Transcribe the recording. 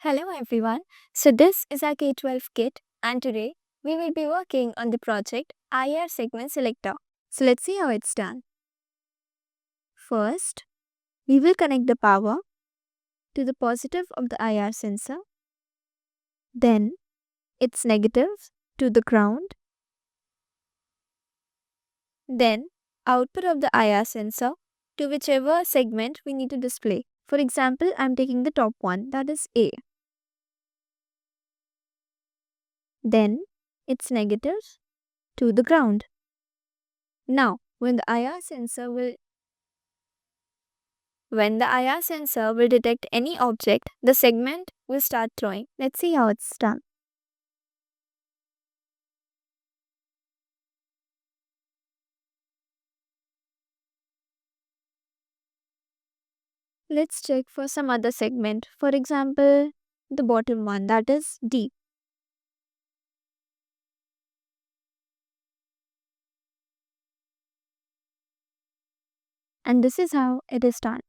Hello everyone. So this is our K-12 kit and today we will be working on the project IR segment selector. So let's see how it's done. First, we will connect the power to the positive of the IR sensor. Then its negative to the ground. Then output of the IR sensor to whichever segment we need to display. For example, I'm taking the top one, that is A. Then its negative to the ground. Now, when the IR sensor will detect any object, the segment will start throwing. Let's see how it's done. Let's check for some other segment. For example, the bottom one, that is D. And this is how it is done.